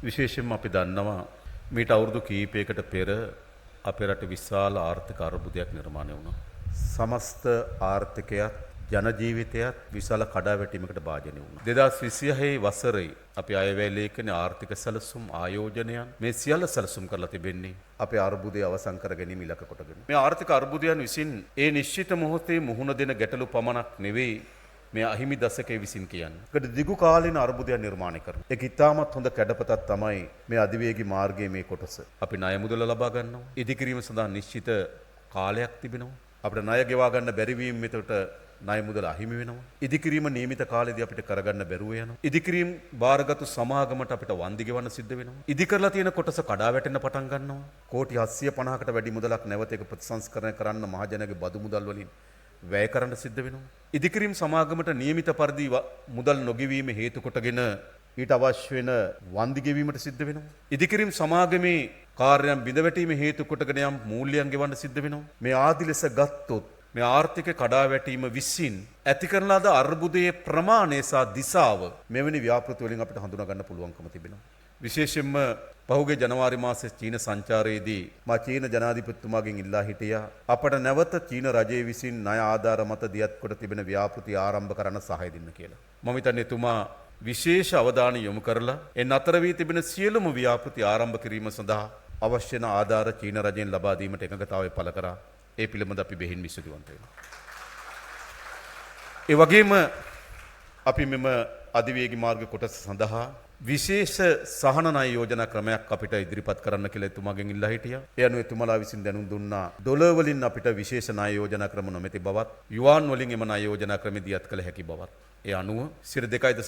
විශේෂයෙන්ම අපි දන්නවා මීට අවුරුදු කීපයකට පෙර අපේ රට විශාල ආර්ථික අර්බුදයක් නිර්මාණය වුණා. සමස්ත ආර්ථිකයත් ජන ජීවිතයත් විශාල කඩාවැටීමකට භාජනය වුණා. 2026 වසරේ අපි අයවැය ලේඛනයේ ආර්ථික සැලසුම් ආයෝජනයන් මේ සියල්ල සැලසුම් කරලා තිබෙන්නේ අපේ අර්බුදය අවසන් කර ගැනීම ඉලක්ක කොටගෙන. මේ ආර්ථික අර්බුදයන් විසින් ඒ නිශ්චිත මොහොතේ මුහුණ දෙන ගැටලු පමණක් නෙවෙයි මේ අහිමි දශකයේ විසින් කියන්නේ. ඒකට දිගු කාලීන අර්බුදයක් නිර්මාණය කරනවා. ඒක ඉතාමත් හොඳ කැඩපතක් තමයි මේ අධිවේගී මාර්ගයේ මේ කොටස. අපි ණය මුදල ලබා ගන්නවා. ඉදිකිරීම සඳහා නිශ්චිත කාලයක් තිබෙනවා. අපිට ණය ගෙවා ගන්න බැරි වීම මෙතට ණය මුදල අහිමි වෙනවා. ඉදිකිරීම නියමිත කාලෙදී අපිට කරගන්න බැරුව යනවා. ඉදිකිරීම බාරගත්තු සමාගමට අපිට වන්දි ගෙවන්න සිද්ධ වෙනවා. ඉදි කරලා තියෙන කොටස කඩා වැටෙන්න පටන් ගන්නවා. කෝටි 750කට වැඩි මුදලක් නැවත ඒක ප්‍රතිසංස්කරණය කරන්න මහජනගේ බදු මුදල් වලින් වැය කරන්න සිද්ධ වෙනවා. ඉදිකිරීම සමාගමට නියමිත පරිදි මුදල් නොගෙවීම හේතු කොටගෙන ඊට අවශ්‍ය වෙන වන්දි ගෙවීමට සිද්ධ වෙනවා. ඉදිකිරීම සමාගමේ කාර්යයන් බිඳවැටීම හේතු කොටගෙන යම් මූල්‍යයන් ගෙවන්න සිද්ධ වෙනවා. මේ ආදි ලෙස ගත්තොත් මේ ආර්ථික කඩාවැටීම විසින් ඇති කරන ලද අර්බුදයේ ප්‍රමාණය සහ දිශාව මෙවැනි ව්‍යාපෘති වලින් අපිට හඳුනා ගන්න පුළුවන්කම තිබෙනවා. විශේෂයෙන්ම පහුගිය ජනවාරි මාසයේ චීන සංචාරයේදී මා චීන ජනාධිපතිතුමාගෙන් ඉල්ලා හිටියා අපට නැවත චීන රජය විසින් ණය ආධාර මත දියත් කොට තිබෙන ව්‍යාපෘති ආරම්භ කරන්න සහාය දෙන්න කියලා. මම හිතන්නේ එතුමා විශේෂ අවධානය යොමු කරලා නතර වී තිබෙන සියලුම ව්‍යාපෘති ආරම්භ කිරීම සඳහා අවශ්‍ය වන ආධාර චීන රජයෙන් ලබා දීමට එකඟතාවය පළ කරා. ඒ පිළිබඳ අපි බෙහෙන් විසඳුවන්ත වෙනවා. ඒ වගේම අපි මෙම අධිවේගී මාර්ග කොටස සඳහා විශේෂ සහන ණය යෝජනා ක්‍රමයක් අපිට ඉදිරිපත් කරන්න කියලා එතුමාගෙන් ඉල්ලා හිටියා. ඒ අනුව එතුමාලා විසින් දැනුම් දුන්නා ඩොලර් වලින් අපිට විශේෂ ණය යෝජනා ක්‍රම නොමැති බවත්, යුවාන් වලින් එම ණය යෝජනා ක්‍රම දියත් කළ හැකි බවත්. ඒ අනුව 2.5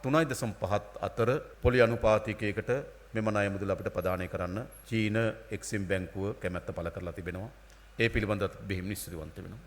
3.5 අතර පොලි අනුපාතිකයකට මෙම ණය මුදල අපිට ප්‍රදානය කරන්න චීන එක්සිම් බැංකුව කැමැත්ත පළ කරලා තිබෙනවා. ඒ පිළිබඳව බෙහෙම නිශ්චිතවන්ත වෙනවා.